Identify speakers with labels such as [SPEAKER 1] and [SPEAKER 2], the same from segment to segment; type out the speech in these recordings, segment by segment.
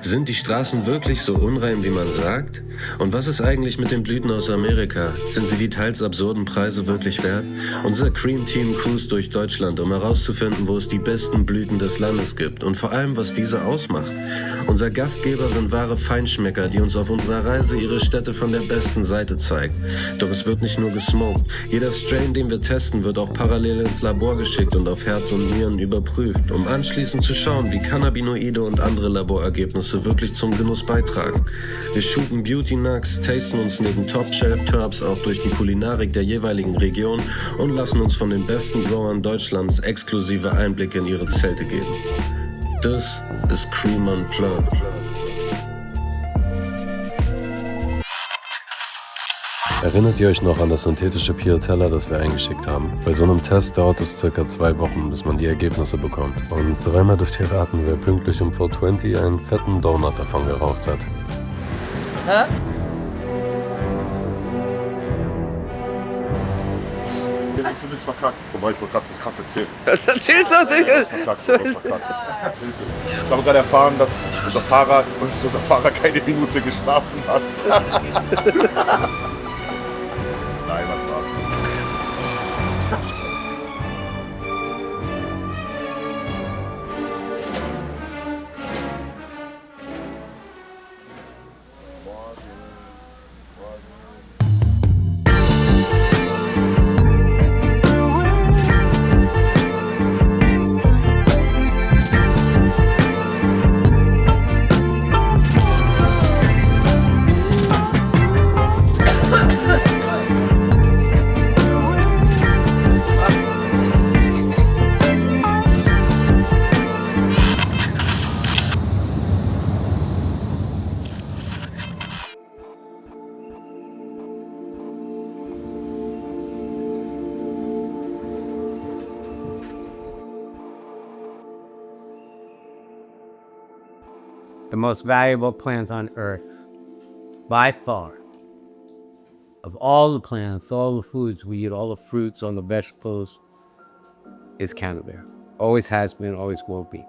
[SPEAKER 1] Sind die Straßen wirklich so unrein, wie man sagt? Und was ist eigentlich mit den Blüten aus Amerika? Sind sie die teils absurden Preise wirklich wert? Unser CREAM-Team cruist durch Deutschland, um herauszufinden, wo es die besten Blüten des Landes gibt und vor allem, was diese ausmacht. Unser Gastgeber sind wahre Feinschmecker, die uns auf unserer Reise ihre Städte von der besten Seite zeigen. Doch es wird nicht nur gesmoked. Jeder Strain, den wir testen, wird auch parallel ins Labor geschickt und auf Herz und Nieren überprüft, um anschließend zu schauen, wie Cannabinoide und andere Laborergebnisse wirklich zum Genuss beitragen. Wir shooten Beauty Nugs, tasten uns neben Top-Shelf-Turbs auch durch die Kulinarik der jeweiligen Region und lassen uns von den besten Growern Deutschlands exklusive Einblicke in ihre Zelte geben. Das ist CREAM Unplugged. Erinnert ihr euch noch an das synthetische Piatella, das wir eingeschickt haben? Bei so einem Test dauert es ca. 2 Wochen, bis man die Ergebnisse bekommt. Und dreimal dürft ihr raten, wer pünktlich um 4:20 einen fetten Donut davon geraucht hat.
[SPEAKER 2] Hä?
[SPEAKER 3] Jetzt hast du nichts verkackt. Wobei, ich wollte gerade das krass erzählen.
[SPEAKER 2] Das erzählst du nicht.
[SPEAKER 3] Ich habe gerade erfahren, dass unser Fahrer keine Minute geschlafen hat. Nein, war Spaß.
[SPEAKER 4] The most valuable plants on earth, by far. Of all the plants, all the foods we eat, all the fruits, all the vegetables, is cannabis. Always has been, always will be.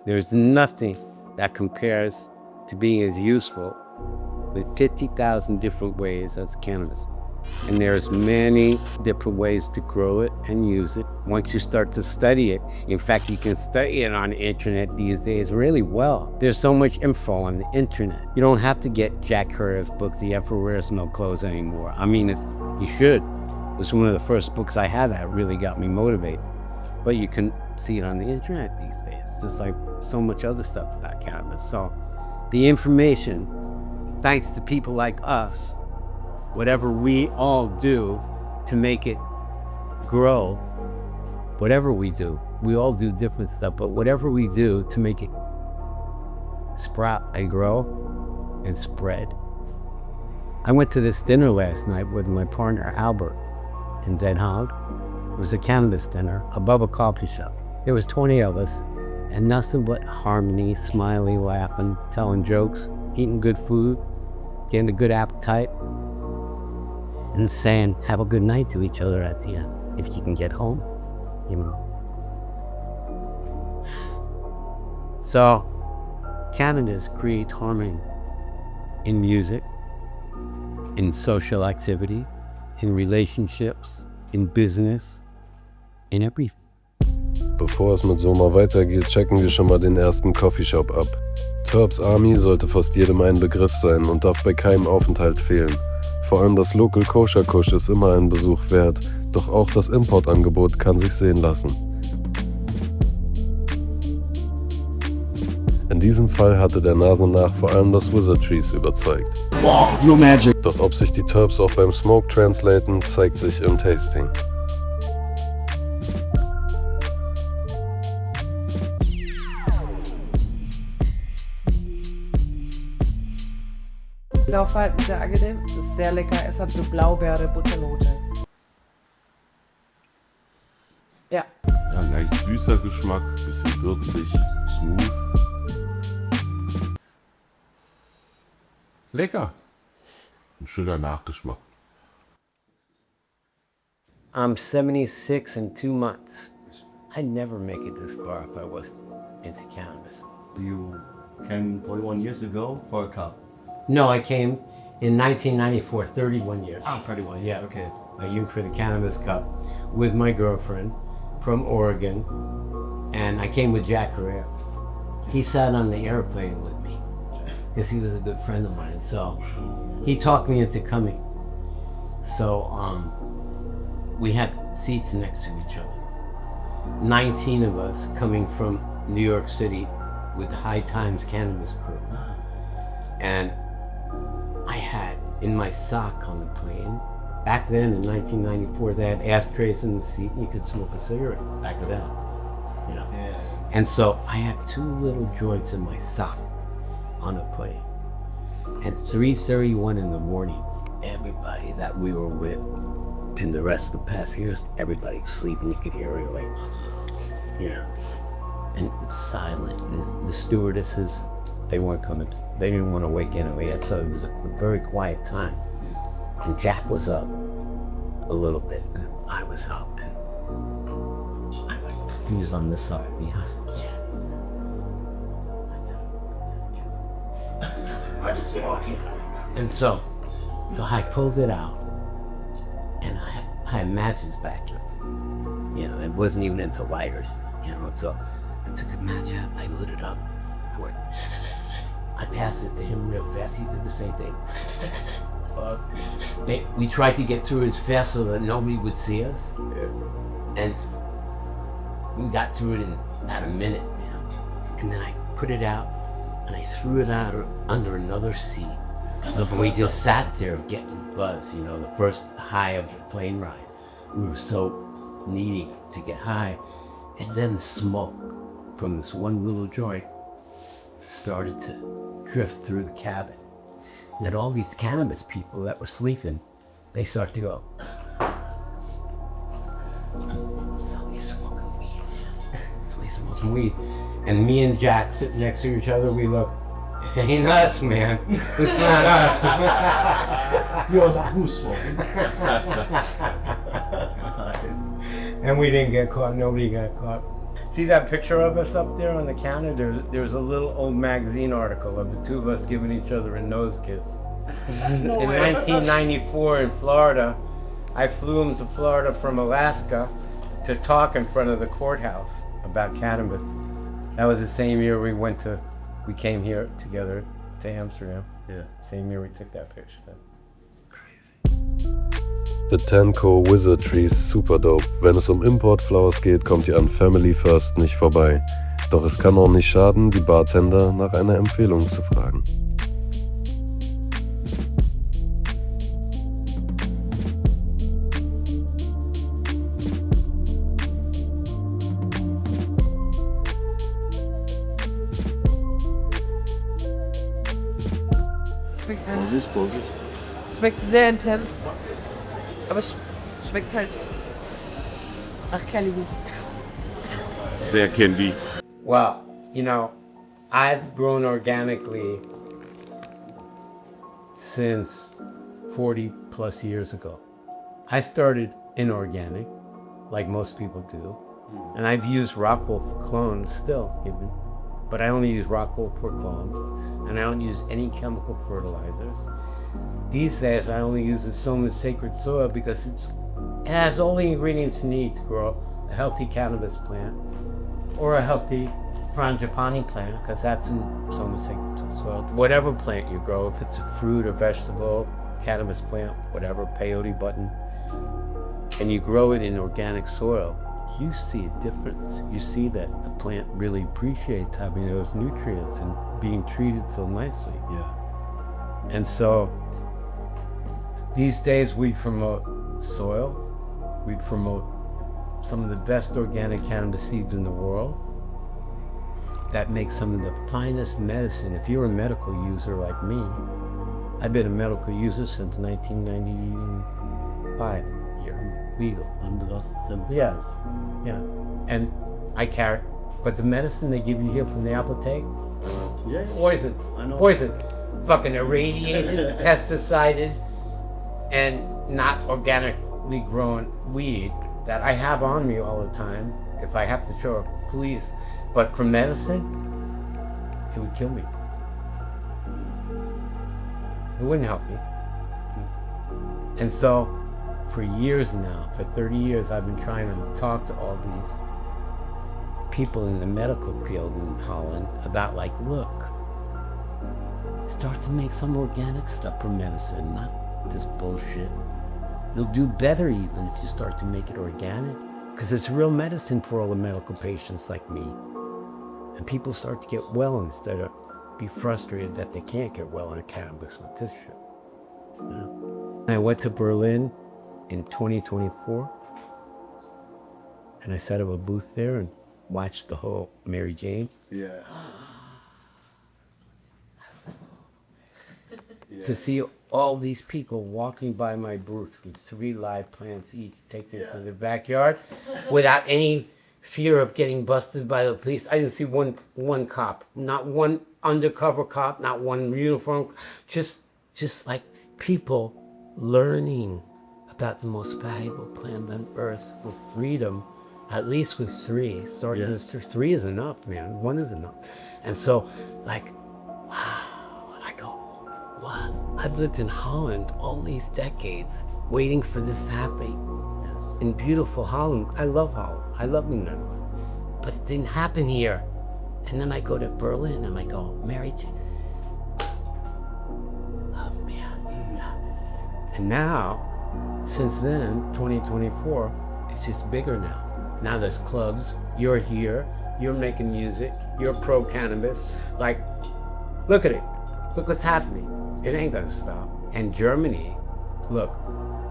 [SPEAKER 4] There's nothing that compares to being as useful with 50,000 different ways as cannabis. And there's many different ways to grow it and use it once you start to study it. In fact, you can study it on the internet these days really well. There's so much info on the internet. You don't have to get Jack Kerouac's books, The Emperor Wears No Clothes anymore. I mean, you should. It was one of the first books I had that really got me motivated. But you can see it on the internet these days, just like so much other stuff about cannabis. So the information, thanks to people like us, whatever we all do to make it grow, whatever we all do different stuff, but whatever we do to make it sprout and grow and spread. I went to this dinner last night with my partner Albert in Den Haag. It was a cannabis dinner above a coffee shop. There was 20 of us and nothing but harmony, smiling, laughing, telling jokes, eating good food, getting a good appetite, and saying, have a good night to each other at the end, if you can get home, you know. So, cannabis creates harmony in music, in social activity, in relationships, in business, in everything.
[SPEAKER 1] Bevor es mit Soma weitergeht, checken wir schon mal den ersten Coffeeshop ab. Turbs Army sollte fast jedem ein Begriff sein und darf bei keinem Aufenthalt fehlen. Vor allem das Local Kosher Kusch ist immer einen Besuch wert, doch auch das Importangebot kann sich sehen lassen. In diesem Fall hatte der Nase nach vor allem das Wizard Trees überzeugt.
[SPEAKER 5] Wow, no magic.
[SPEAKER 1] Doch ob sich die Turbs auch beim Smoke translaten, zeigt sich im Tasting.
[SPEAKER 2] Laufverhalten sehr angenehm, es ist sehr lecker, es hat so Blaubeere, Butternote. Ja.
[SPEAKER 3] Ja, leicht süßer Geschmack, bisschen würzig, smooth. Lecker. Ein schöner Nachgeschmack.
[SPEAKER 4] I'm 76 in 2 months. I'd never make it this far if I wasn't into cannabis.
[SPEAKER 5] You came 41 years ago for a cup.
[SPEAKER 4] No, I came in 1994, 31 years.
[SPEAKER 5] 31 years,
[SPEAKER 4] Yeah.
[SPEAKER 5] okay.
[SPEAKER 4] I came for the Cannabis Cup with my girlfriend from Oregon, and I came with Jack Herrera. He sat on the airplane with me because he was a good friend of mine. So he talked me into coming. So we had seats next to each other. 19 of us coming from New York City with the High Times Cannabis crew. And I had in my sock on the plane, back then in 1994, they had ashtrays in the seat and you could smoke a cigarette back then, you know.
[SPEAKER 5] Yeah.
[SPEAKER 4] And so I had 2 little joints in my sock on a plane. At 3:31 in the morning, everybody that we were with and the rest of the passengers, everybody was sleeping. You could hear it like, you know, and it was silent. And the stewardesses, they weren't coming. They didn't want to wake anybody. So it was a very quiet time. And Jack was up a little bit, and I was up, and he was on this side. He was, and so I pulled it out, and I had matches back there. You know, it wasn't even into lighters, you know, so I took the match out, I lit it up, I passed it to him real fast, he did the same thing. We tried to get through it as fast so that nobody would see us, and we got through it in about a minute, you know. And then I put it out, and I threw it out under another seat. And we just sat there getting buzzed, you know, the first high of the plane ride. We were so needing to get high. And then smoke from this one little joint started to drift through the cabin. And all these cannabis people that were sleeping, they start to go, somebody's smoking weed. Somebody's smoking weed. And me and Jack sitting next to each other, we look, it ain't us, man. It's not us.
[SPEAKER 5] You're who's smoking?
[SPEAKER 4] And we didn't get caught, nobody got caught. See that picture of us up there on the counter? There's a little old magazine article of the 2 of us giving each other a nose kiss. In 1994 in Florida, I flew him to Florida from Alaska to talk in front of the courthouse about cannabis. That was the same year we came here together to Amsterdam.
[SPEAKER 5] Yeah.
[SPEAKER 4] Same year we took that picture.
[SPEAKER 1] The Tanco Wizardry ist super dope. Wenn es Importflowers geht, kommt ihr an Family First nicht vorbei. Doch es kann auch nicht schaden, die Bartender nach einer Empfehlung zu fragen.
[SPEAKER 2] Vorsicht. Schmeckt sehr intens. Aber es schmeckt halt nach Kelly.
[SPEAKER 3] Sehr Candy.
[SPEAKER 4] Well, you know, I've grown organically since 40 plus years ago. I started inorganic, like most people do, and I've used Rockwool for clones still even, but I only use Rockwool for clones, and I don't use any chemical fertilizers. These days I only use the Soma sacred soil because it has all the ingredients you need to grow a healthy cannabis plant or a healthy frangipani plant, because that's in Soma sacred soil. Whatever plant you grow, if it's a fruit or vegetable, cannabis plant, whatever, peyote button, and you grow it in organic soil, you see a difference. You see that the plant really appreciates having those nutrients and being treated so nicely.
[SPEAKER 5] Yeah.
[SPEAKER 4] And so these days we promote soil, we promote some of the best organic cannabis seeds in the world that make some of the finest medicine. If you're a medical user like me, I've been a medical user since 1995 here, legal.
[SPEAKER 5] Under the symbol.
[SPEAKER 4] Yes, yeah. And I carry, but the medicine they give you here from the apotheke,
[SPEAKER 5] Yeah.
[SPEAKER 4] poison,
[SPEAKER 5] I know.
[SPEAKER 4] poison, fucking irradiated, pesticided, and not organically grown weed that I have on me all the time if I have to show police. But for medicine, it would kill me. It wouldn't help me. And so, for years now, for 30 years, I've been trying to talk to all these people in the medical field in Holland about, like, look, start to make some organic stuff for medicine, not this bullshit. You'll do better even if you start to make it organic, because it's real medicine for all the medical patients like me. And people start to get well instead of be frustrated that they can't get well in cannabis with this shit. You know? I went to Berlin in 2024, and I set up a booth there and watched the whole Mary Jane.
[SPEAKER 3] Yeah.
[SPEAKER 4] To see all these people walking by my booth with 3 live plants each, taking it from their backyard without any fear of getting busted by the police. I didn't see one cop, not one undercover cop, not one uniform, just like people learning about the most valuable plant on earth with freedom, at least with 3. Starting with 3 is enough, man. 1 is enough. And so, like, wow, I go, what? I've lived in Holland all these decades, waiting for this to happen. In beautiful Holland. I love Holland. I love the Netherlands. But it didn't happen here. And then I go to Berlin and I go, Mary Jane. Oh, man. And now, since then, 2024, it's just bigger now. Now there's clubs. You're here. You're making music. You're pro-cannabis. Like, look at it. Look what's happening. It ain't gonna stop. And Germany, look,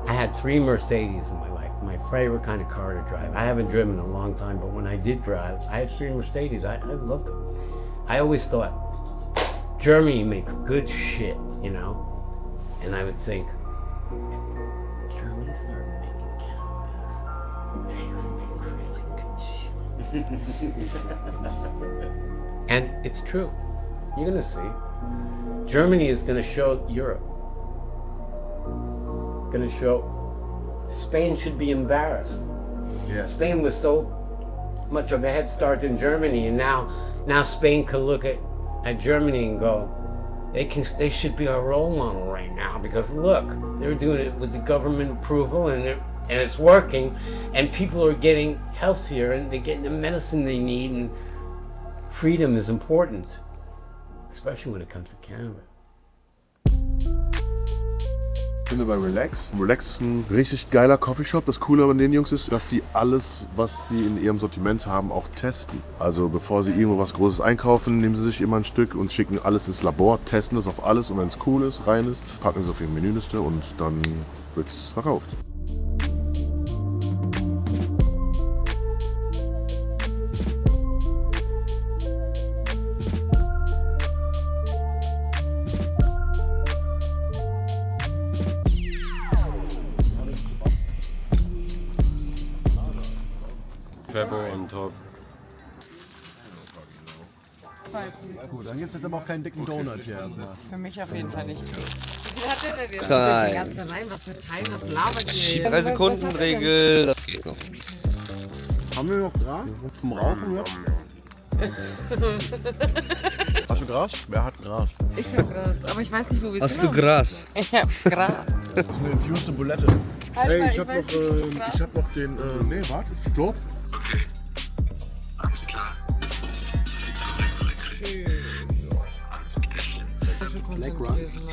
[SPEAKER 4] I had 3 Mercedes in my life. My favorite kind of car to drive. I haven't driven in a long time, but when I did drive, I had 3 Mercedes. I loved them. I always thought, Germany makes good shit, you know? And I would think, Germany started making cannabis. They would make really good shit. And it's true. You're gonna see. Germany is gonna show Europe. Gonna show Spain should be embarrassed.
[SPEAKER 3] Yeah.
[SPEAKER 4] Spain was so much of a head start in Germany, and now Spain can look at Germany and go, they should be our role model right now, because look, they're doing it with the government approval, and it's working, and people are getting healthier, and they're getting the medicine they need, and freedom is important, especially when it comes to cannabis.
[SPEAKER 3] Sind wir bei Relax. Relax ist ein richtig geiler Coffeeshop. Das Coole an den Jungs ist, dass die alles, was die in ihrem Sortiment haben, auch testen. Also bevor sie irgendwo was Großes einkaufen, nehmen sie sich immer ein Stück und schicken alles ins Labor, testen es auf alles, und wenn es cool ist, rein ist, packen sie auf ihre Menüliste und dann wird es verkauft.
[SPEAKER 1] on top.
[SPEAKER 5] Gut, dann gibt es jetzt aber auch keinen dicken Donut hier erstmal.
[SPEAKER 2] Für mich auf jeden Fall nicht. Wie hat der denn jetzt?
[SPEAKER 6] Nein.
[SPEAKER 2] Die ganze rein, was für Teil, was labert ihr?
[SPEAKER 6] 3 Sekunden Regel, das geht noch.
[SPEAKER 3] Haben wir noch Gras zum Rauchen jetzt? Hast du Gras? Wer hat Gras?
[SPEAKER 2] Ich hab Gras, aber ich weiß nicht, wo wir
[SPEAKER 6] Hast
[SPEAKER 2] sind.
[SPEAKER 6] du Gras?
[SPEAKER 2] Ich hab Gras.
[SPEAKER 3] Das ist eine infused Bulette.
[SPEAKER 2] Halt mal,
[SPEAKER 3] Ich hab noch den, nee, warte, stopp. Okay, alles klar.
[SPEAKER 2] Schön. Black Rice.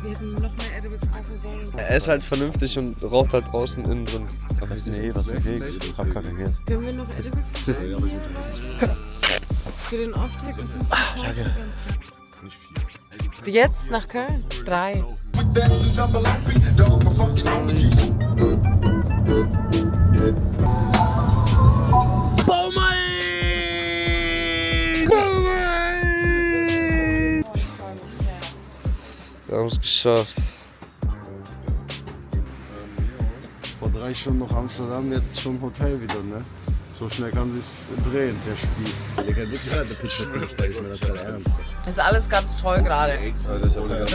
[SPEAKER 2] Wir hätten noch mehr Edibles kaufen sollen.
[SPEAKER 6] Er ist halt vernünftig und raucht halt draußen innen drin.
[SPEAKER 5] Nee, was für Keks? Ich hab keine gegessen.
[SPEAKER 2] Können wir noch Edibles bestellen? Für den Auftakt ist es ganz gut.
[SPEAKER 3] Nicht viel.
[SPEAKER 2] Jetzt nach Köln? 3.
[SPEAKER 6] Wir haben es geschafft.
[SPEAKER 3] Vor 3 Stunden noch Amsterdam, jetzt schon im Hotel wieder, ne? So schnell kann sich's drehen, der Spieß.
[SPEAKER 5] Digga, wirklich halt eine Pizza, stell ich mir das gerade ernst.
[SPEAKER 2] Das ist alles ganz toll gerade.
[SPEAKER 5] Das ist aber ganz